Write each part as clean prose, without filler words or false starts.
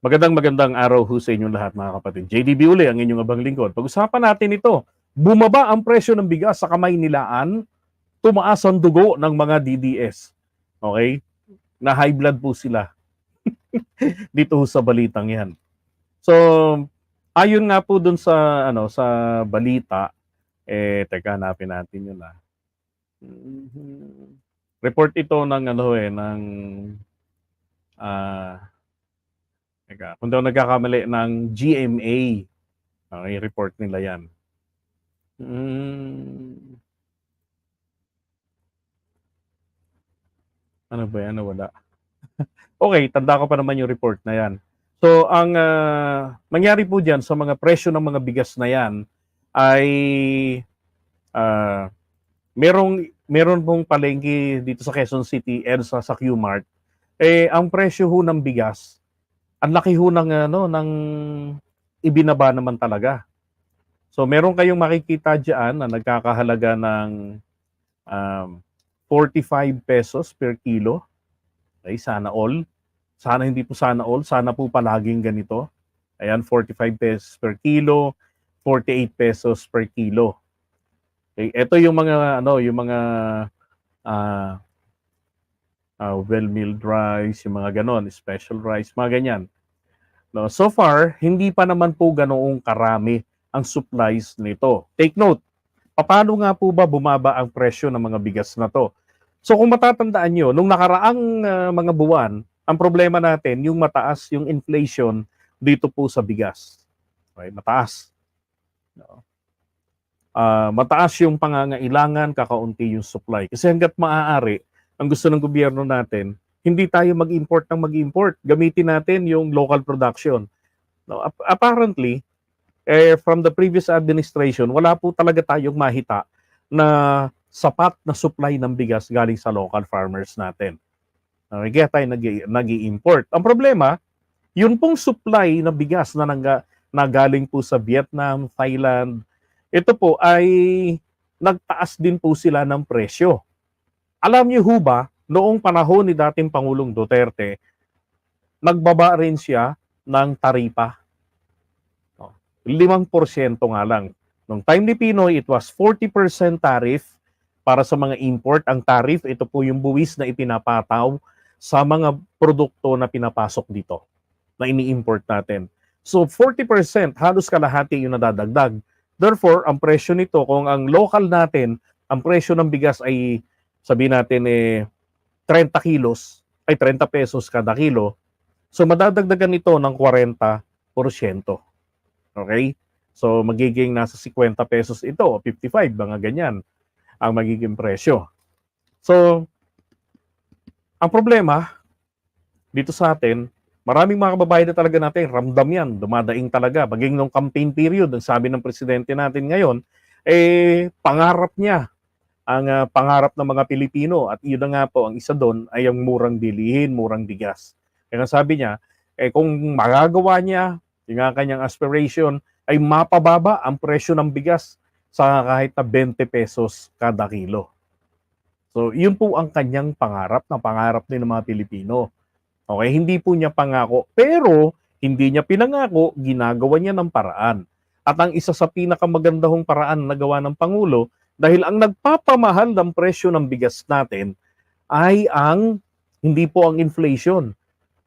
Magandang araw ho sa inyong lahat mga kapatid. JDB uli ang inyong abang lingkod. Pag-usapan natin ito. Bumaba ang presyo ng bigas sa kamay nilaan, tumaas ang dugo ng mga DDS. Okay? Na high blood po sila dito ho sa balitang 'yan. So, ayon nga po dun sa sa balita, teka hanapin natin 'yun ah. Report ito ng ng ah teka, kung daw nagkakamali ng GMA. Okay, report nila 'yan. Ano ba 'yan? Nawala. Okay, tanda ko pa naman yung report na 'yan. So, ang nangyari po diyan sa mga presyo ng mga bigas na 'yan ay ah, meron pong palengke dito sa Quezon City and sa Q-Mart. Ang presyo ho ng bigas, ang laki ho ng ng ibinaba naman talaga. So, meron kayong makikita diyan na nagkakahalaga ng 45 pesos per kilo. Okay, sana all. Sana hindi po sana all. Sana po palaging ganito. Ayan, 45 pesos per kilo, 48 pesos per kilo. Okay, ito yung mga yung mga well-milled rice, yung mga ganon, special rice, mga ganyan. No, so far, hindi pa naman po ganoong karami ang supplies nito. Take note, paano nga po ba bumaba ang presyo ng mga bigas na to? So kung matatandaan nyo, nung nakaraang mga buwan, ang problema natin, yung mataas yung inflation dito po sa bigas. Okay, mataas. No? Mataas yung pangangailangan, kakaunti yung supply. Kasi hanggat maaari, ang gusto ng gobyerno natin, hindi tayo mag-import ng mag-import. Gamitin natin yung local production. No? Apparently, from the previous administration, wala po talaga tayong mahita na sapat na supply ng bigas galing sa local farmers natin. Kaya tayo nag-i-import. Ang problema, yun pong supply na bigas na galing po sa Vietnam, Thailand, ito po ay nagtaas din po sila ng presyo. Alam niyo ho ba, noong panahon ni dating Pangulong Duterte, nagbaba rin siya ng taripa. 5% nga lang. Nung time ni Pinoy, it was 40% tariff para sa mga import. Ang tariff, ito po yung buwis na ipinapataw sa mga produkto na pinapasok dito, na ini-import natin. So 40%, halos kalahati yung nadadagdag. Therefore, ang presyo nito, kung ang local natin, ang presyo ng bigas ay, sabihin natin 30 kilos, ay 30 pesos kada kilo, so madadagdagan ito ng 40%. Okay? So magiging nasa 50 pesos ito, 55, mga ganyan ang magiging presyo. So, ang problema dito sa atin, maraming mga kababayan na talaga natin, ramdam yan, dumadaing talaga. Maging nung campaign period, ang sabi ng presidente natin ngayon, pangarap niya, ang pangarap ng mga Pilipino, at yun na nga po, ang isa doon ay ang murang bilihin, murang bigas. Kaya sabi niya, kung magagawa niya, yung kanyang aspiration, ay mapababa ang presyo ng bigas sa kahit na 20 pesos kada kilo. So, yun po ang kanyang pangarap, na pangarap din ng mga Pilipino. Okay, hindi po niya pangako, pero hindi niya pinangako, ginagawa niya ng paraan. At ang isa sa pinakamagandang paraan na gawa ng Pangulo, dahil ang nagpapamahal ng presyo ng bigas natin ay hindi po ang inflation.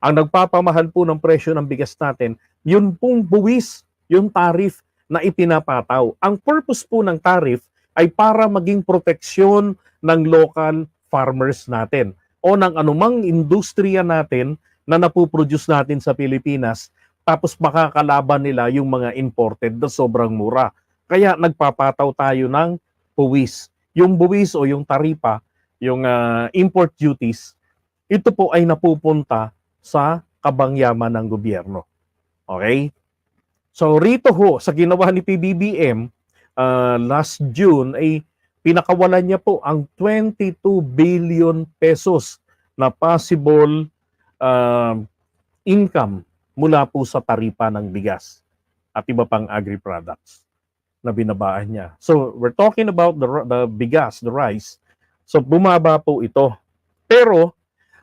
Ang nagpapamahal po ng presyo ng bigas natin, yun pong buwis, yung tariff na ipinapataw. Ang purpose po ng tariff ay para maging proteksyon ng local farmers natin o ng anumang industriya natin na napuproduce natin sa Pilipinas, tapos makakalaban nila yung mga imported na sobrang mura. Kaya nagpapataw tayo ng buwis. Yung buwis o yung taripa, yung import duties, ito po ay napupunta sa kabangyaman ng gobyerno. Okay? So rito ho, sa ginawa ni PBBM last June, ay pinakawalan niya po ang 22 billion pesos na possible income mula po sa taripa ng bigas at iba pang agri-products na binabaan niya. So we're talking about the bigas, the rice. So bumaba po ito. Pero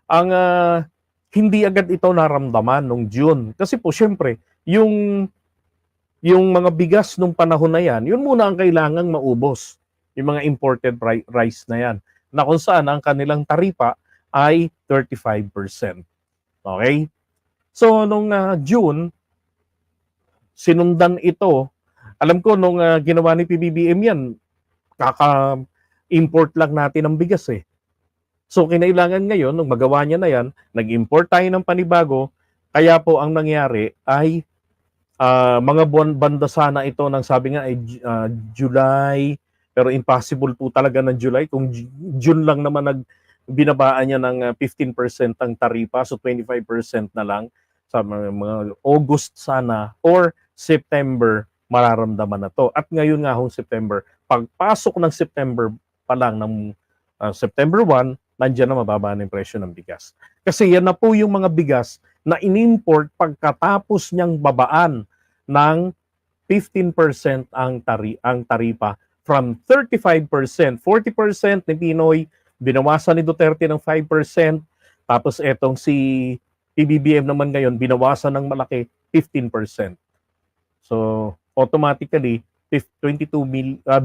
ang hindi agad ito naramdaman nung June. Kasi po, syempre, yung mga bigas nung panahon na yan, yun muna ang kailangang maubos. Yung mga imported rice na yan. Na kung saan ang kanilang taripa ay 35%. Okay? So, nung June, sinundan ito. Alam ko, nung ginawa ni PBBM yan, kaka-import lang natin ng bigas eh. So, kinailangan ngayon, nung magawa niya na yan, nag-import tayo ng panibago, kaya po ang nangyari ay mga buwan banda sana ito ng sabi nga ay July, pero impossible po talaga ng July kung June lang naman binabaan niya ng 15% ang taripa, so 25% na lang sa mga August sana or September mararamdaman na to. At ngayon nga hong September, pagpasok ng September pa lang ng September 1, nandiyan na mababa na yung presyo ng bigas. Kasi yan na po yung mga bigas na in-import pagkatapos niyang babaan ng 15% ang taripa from 35%. 40% ni Pinoy, binawasan ni Duterte ng 5%, tapos etong si PBBM naman ngayon, binawasan ng malaki 15%. So, automatically, 22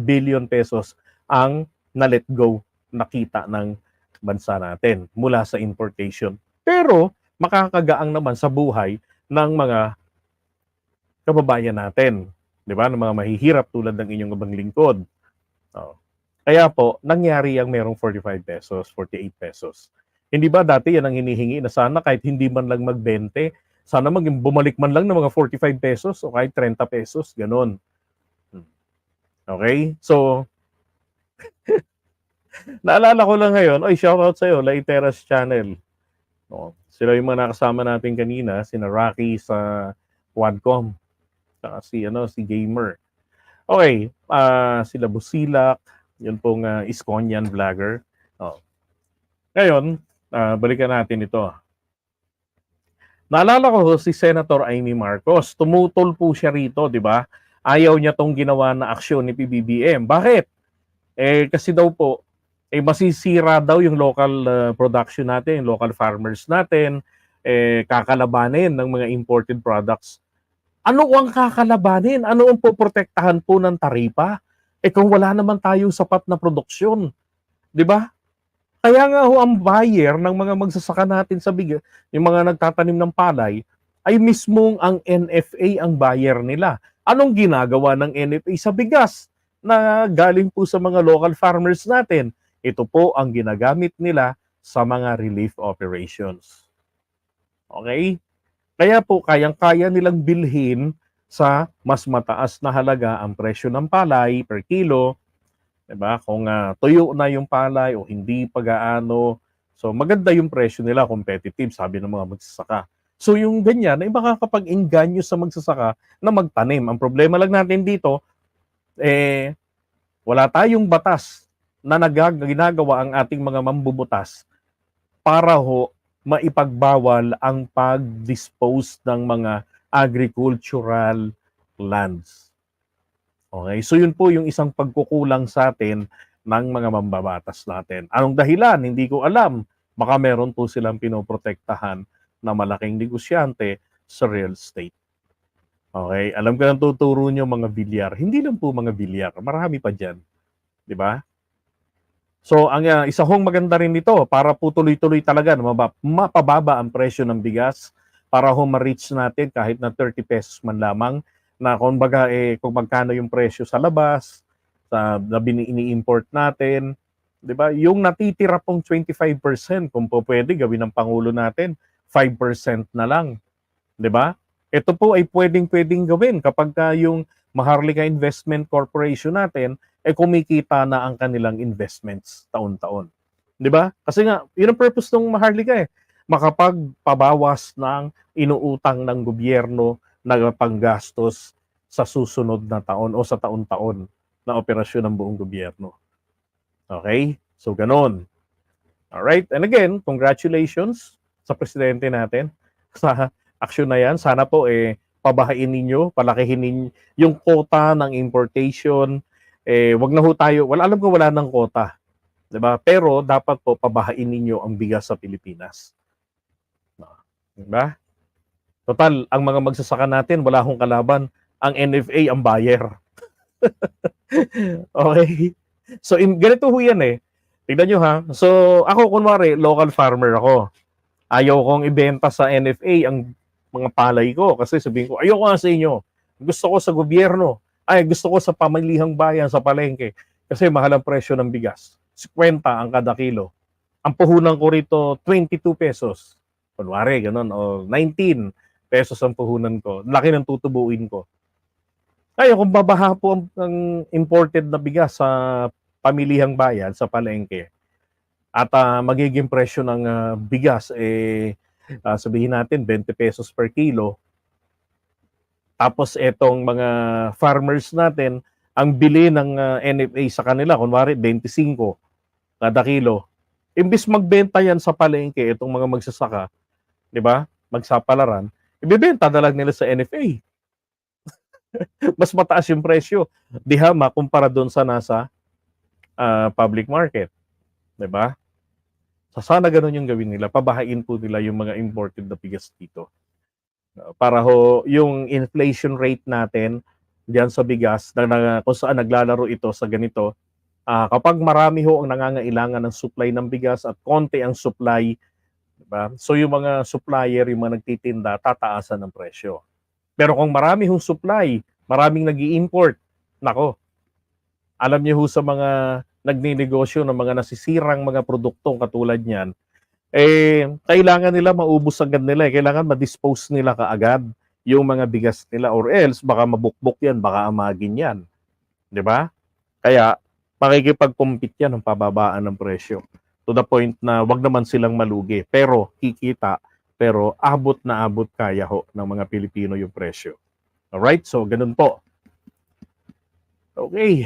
billion pesos ang na-let go, nakita ng bansa natin mula sa importation. Pero, makakagaang naman sa buhay ng mga kababayan natin, di ba? Ng mga mahihirap tulad ng inyong ibang lingkod. Kaya po, nangyari ang merong 45 pesos, 48 pesos. Hindi ba dati yan ang hinihingi na sana kahit hindi man lang mag-20, sana bumalik man lang ng mga 45 pesos o kahit 30 pesos, ganun. Okay? So, naalala ko lang ngayon, shoutout sa'yo, Laiteras Channel. Sila yung mga nakasama natin kanina, sina Rocky sa Quadcom, saka si Gamer. Okay, sila Busilak, yun pong Iskonian vlogger. Ngayon, balikan natin ito. Naalala ko si Senator Amy Marcos, tumutol po siya rito, di ba? Ayaw niya tong ginawa na aksyon ni PBBM. Bakit? Kasi daw po, masisira daw yung local production natin, yung local farmers natin, kakalabanin ng mga imported products. Ano ang kakalabanin? Ano ang poprotektahan po ng taripa? Kung wala naman tayong sapat na produksyon, di ba? Kaya nga ho ang buyer ng mga magsasaka natin sa bigas, yung mga nagtatanim ng palay, ay mismong ang NFA ang buyer nila. Anong ginagawa ng NFA sa bigas na galing po sa mga local farmers natin? Ito po ang ginagamit nila sa mga relief operations. Okay? Kaya po, kayang-kaya nilang bilhin sa mas mataas na halaga ang presyo ng palay per kilo. Diba? Kung tuyo na yung palay o hindi pag-aano, so maganda yung presyo nila, competitive, sabi ng mga magsasaka. So yung ganyan, ay makakapag-inganyo sa magsasaka na magtanim. Ang problema lang natin dito, wala tayong batas na ginagawa ang ating mga mambubutas para ho maipagbawal ang pag-dispose ng mga agricultural lands. Okay, so yun po yung isang pagkukulang sa atin ng mga mambabatas natin. Anong dahilan? Hindi ko alam. Baka meron po silang pinoprotektahan na malaking negosyante sa real estate. Okay, alam ko nang tuturo nyo mga bilyar. Hindi lang po mga bilyar. Marami pa dyan. Di ba? So, ang isa hong maganda rin nito, para po tuloy-tuloy talaga, mapababa ang presyo ng bigas para ho ma-reach natin kahit na 30 pesos man lamang na kung magkano yung presyo sa labas, na ini-import natin, 'di ba? Yung natitira pong 25%, kung po pwede gawin ng pangulo natin, 5% na lang, 'di ba? Ito po ay pwedeng gawin kapag yung Maharlika Investment Corporation natin kumikita na ang kanilang investments taon-taon. 'Di ba? Kasi nga, yun ang purpose ng Maharlika makapagpabawas ng inuutang ng gobyerno na panggastos sa susunod na taon o sa taon-taon na operasyon ng buong gobyerno. Okay? So, ganon. Alright? And again, congratulations sa presidente natin sa aksyon na yan. Sana po pabahain ninyo, palakihin ninyo yung quota ng importation. Wag na ho tayo, alam ko wala ng quota. Diba? Pero dapat po pabahain ninyo ang bigas sa Pilipinas. Diba? Total, ang mga magsasaka natin, wala akong kalaban. Ang NFA, ang buyer. Okay? So, ganito ho yan eh. Tignan nyo ha. So, ako kunwari, local farmer ako. Ayaw kong ibenta sa NFA ang mga palay ko kasi sabihin ko, ayoko nga sa inyo. Gusto ko sa gobyerno. Ay, gusto ko sa pamilihang bayan, sa palengke. Kasi mahal ang presyo ng bigas. 50 ang kada kilo. Ang puhunan ko rito, 22 pesos. Kunwari, ganun. O 19 pesos ang puhunan ko. Laki ng tutubuin ko. Ay, kung babaha po ang imported na bigas sa pamilihang bayan, sa palengke, at magiging presyo ng bigas, sabihin natin 20 pesos per kilo, tapos etong mga farmers natin, ang bili ng NFA sa kanila, kunwari 25 kada kilo, imbis magbenta yan sa palengke, itong mga magsasaka, di ba, magsapalaran, ibibenta na lang nila sa NFA. Mas mataas yung presyo. Dihama kumpara doon sa nasa public market. Diba? So, sana ganun yung gawin nila. Pabahain po nila yung mga imported na bigas dito. Para ho, yung inflation rate natin diyan sa bigas, kung saan naglalaro ito sa ganito, kapag marami ho ang nangangailangan ng supply ng bigas at konti ang supply, diba? So yung mga supplier, yung mga nagtitinda, tataasan ng presyo. Pero kung marami hong supply, maraming nag-i-import, nako, alam niyo ho sa mga nagninegosyo ng mga nasisirang mga produktong katulad niyan, kailangan nila maubos agad nila. Kailangan ma-dispose nila kaagad yung mga bigas nila or else baka mabukbok yan, baka amagin yan. Di ba? Kaya makikipag-compete yan ng pababaan ng presyo. To the point na wag naman silang malugi. Pero kikita, pero abot na abot kaya ho ng mga Pilipino yung presyo. Alright? So, ganun po. Okay.